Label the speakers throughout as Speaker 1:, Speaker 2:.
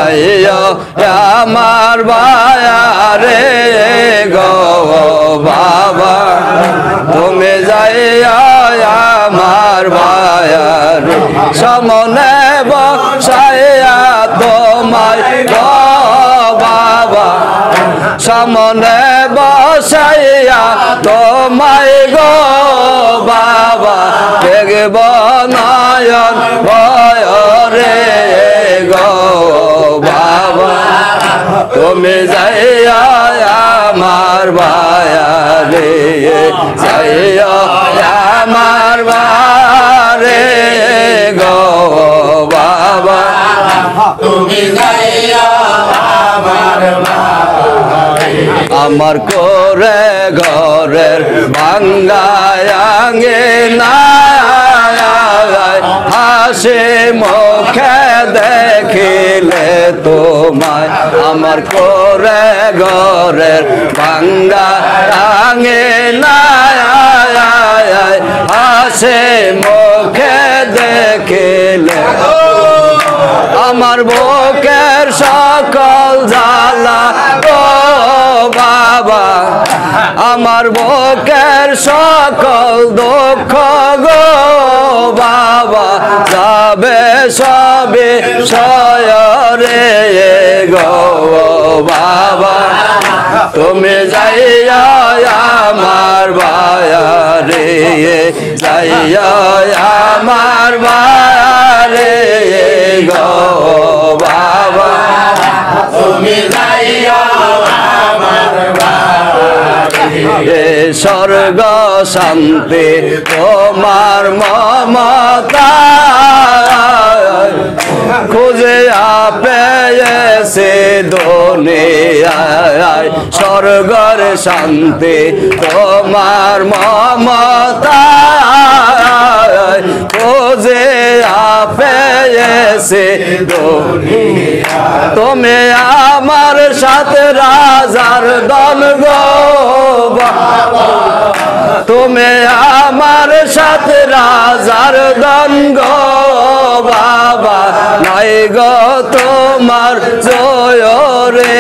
Speaker 1: যাইও আমার বায়ারে গো বাবা তুমি যাইও আমার বায়ারে সামনে বসাইয়া তোমায় গো বাবা সামনে বসাইয়া তোমায় গো বাবা দেখব নয়ন ভয়রে গো বাবা তুমি যাইয়া আমার বায়ারে যাইয়া আমার বায়ারে গো বাবা তুমি যাইয়া আমার আমার করে ঘরের ভাঙ্গায়াঙ্গে না হাসি মুখে দেখিলে তোমায় আমার করে ঘরের ভাঙ্গায়াঙ্গে না হাসি মুখে দেখিলে আমার বুকের সকল জ্বালা গো বাবা আমার বুকের সকল দুঃখ গো বাবা যাবে সবে সয়রে গো বাবা তুমি যাইয়া আমার বায়ারে যাইয়া আমার বায়ারে গো বাবা তুমি যাইয়া আমার বায়ারে স্বর্গ শান্তি তোমার মমতা খুঁজে পেয়েছে দুনিয়ায় স্বর্গের শান্তি তোমার মমতা খুঁজে পেয়েছে দুনিয়ায় তুমি আমার সাথে রাজার দন গো বাবা তুমি আমার সাথে রাজার দন গো বাবা নাই গো তোমার জয় রে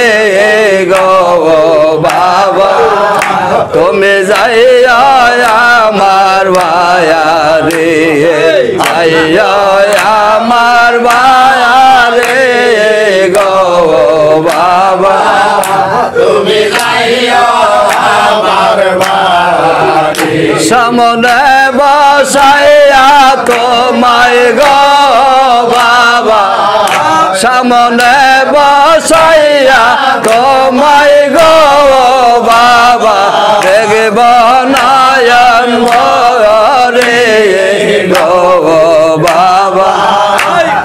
Speaker 1: গো বাবা তুমি যাইয়া আমার বায়ারে যাইয়া আমার বায়ারে গো বাবা তুমি যাইয়া আমার বায়ারে সামনে বসাইয়া তোমায় গো বাবা সামনে বসাইয়া তোমায় গো বাবা দেখব নয়ন ভরে গো বাবা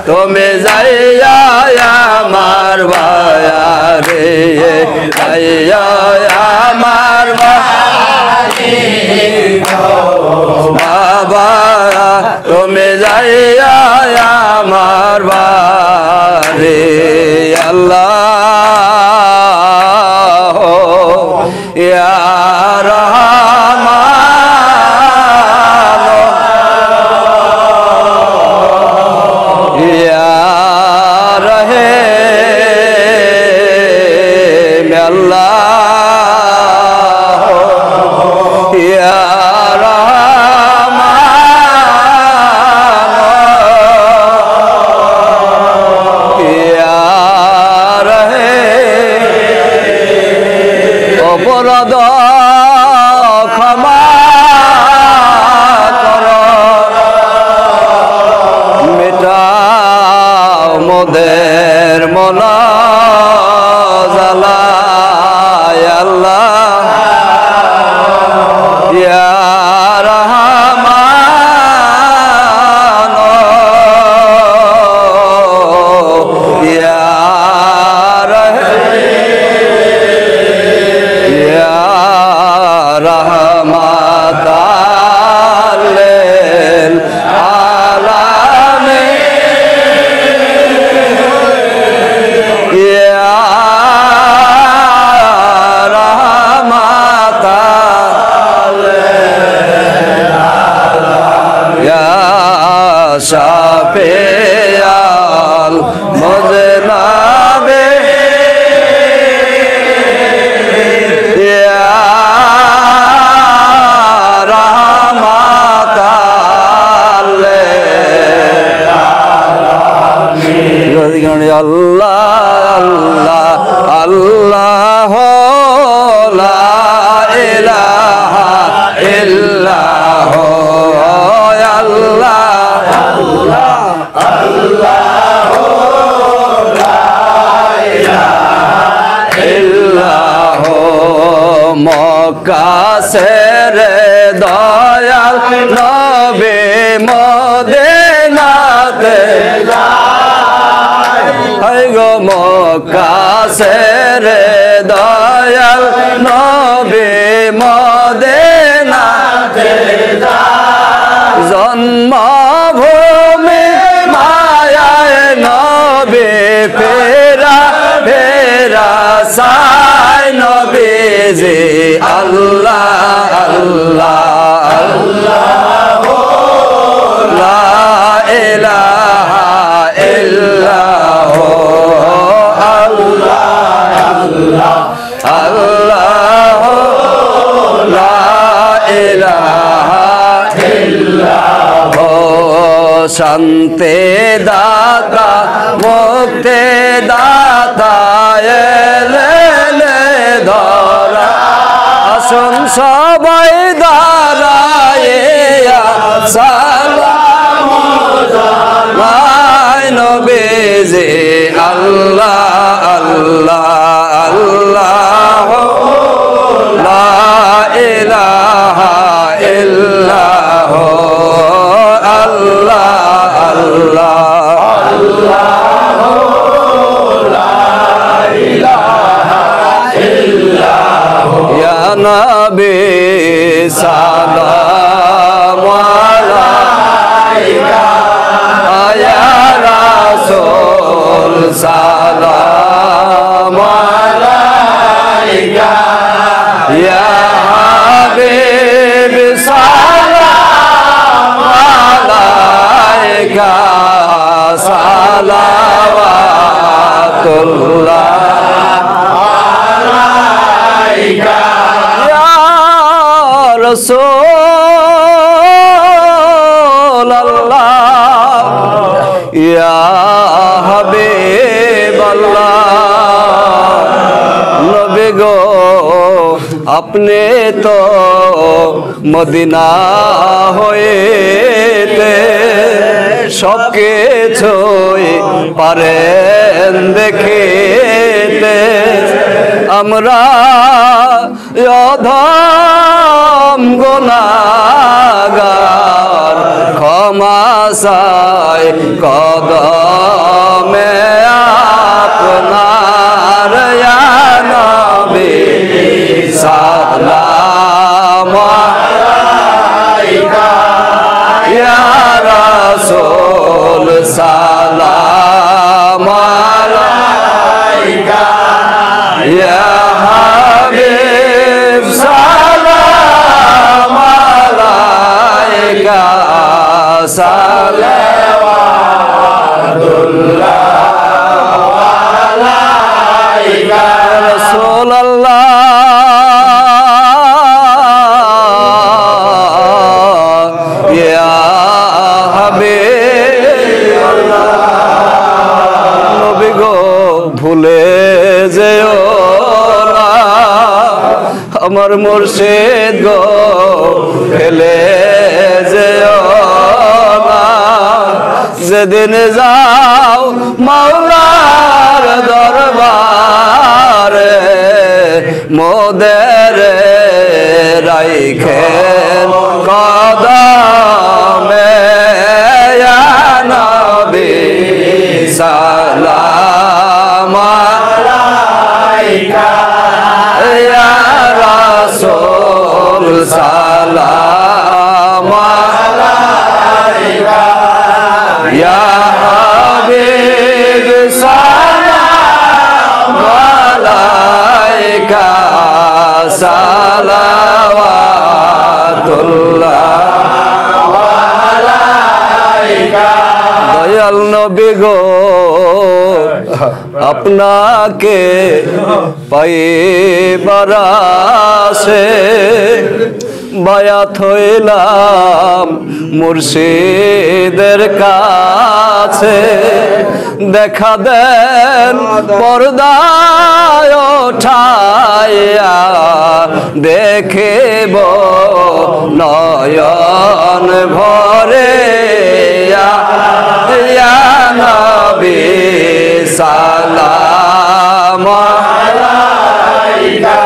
Speaker 1: তুমি যাইয়া আমার বায়ারে যাইয়া আমার বায়ারে গো বাবা তুমি যাইয়া আমার বায়ারে আল্লাহ ইয়া রহমান ইয়া রহিম আল্লাহ ইয়া অপরাধ ক্ষমা কর মিটাও মোদের মন জ্বালা আল্লাহ ইয়া রহমান ইয়া শাফিয়াল মুজনাব আল্লাহ আল্লাহ লা ইলাহা ইল্লাল্লাহ আল্লাহ আল্লাহ লা ইলাহা ইল্লাল্লাহ মক্কা সেরে দয়াল নবী মদিনাতে যায় হায় গো মক্কা সেরে দয়াল নবী মদিনাতে যায় জন্মভূমি মায়ায় নবী ফেরা ফেরা সাই নবীজি আল্লাহ আল্লাহ আল্লাহ লা ইলাহা ইল্লাল্লাহ আল্লাহ আল্লাহ আল্লাহ লা ইলাহা ইল্লাল্লাহ শান্তি দাতা মুক্তি দাতা এলে ধরা আসুন সবাই দাঁড়াইয়া সালাম জানাই নবীজি আল্লাহ আল্লাহ আল্লাহ লা ইলাহা ইল্লাল্লাহ আল্লাহ আল্লাহ আল্লাহ লা ইলাহা ইল্লাল্লাহ ইয়া নবী সালাম আলাইকা ইয়া রাসূল সালাম আলাইকা ইয়া হাবিব সালাম আলাইকা সালাওয়াতুল্লাহ আলাইকা ইয়া রাসূলুল্লাহ ইয়া হাবিবাল্লাহ নবী গো আপনি তো মদিনা হইতে সব কিছুই পারেন দেখিতে আমরা অধম গুনাহগার ক্ষমা চাই কদমে আপনার ইয়া নবী সালাম আলাইকা ইয়া রাসূল সালাম আলাইকা ইয়া হাবিব সালাম আলাইকা সালাওয়াতুল্লাহ আলাইকা রাসূলুল্লাহ ইয়া হাবিবাল্লাহ নবী গো ভুলে যেও না আমার মুর্শিদ গো ফেলে যেও না যেদিন যাও মাওলার দরবারে মোদের রাইখেন কদমে ইয়া নবী সালাম আলাইকা ইয়া রাসূল সালাম আলাইকা ইয়া হাবিব সালাম আলাইকা সালাওয়াতুল্লাহ আলাইকা দয়াল নবী গো আপনাকে পাইবার আশে বায়াত হইলাম মুর্শিদের কাছে দেখা দেন পর্দায় ওঠাইয়া দেখিব নয়ন ভরে ইয়া নবী সালাম আলাইকা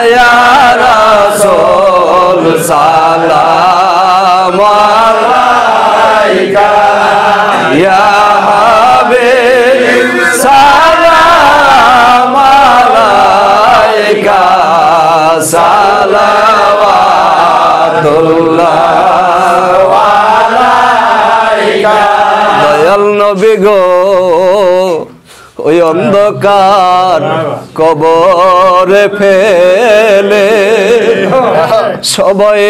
Speaker 1: ইয়া রাসূল সালাম আলাইকা ইয়া হাবিব সালাম আলাইকা সালাওয়াতুল্লাহ আলাইকা দয়াল নবী গো ওই অন্ধকার কবরে ফেলে সবাই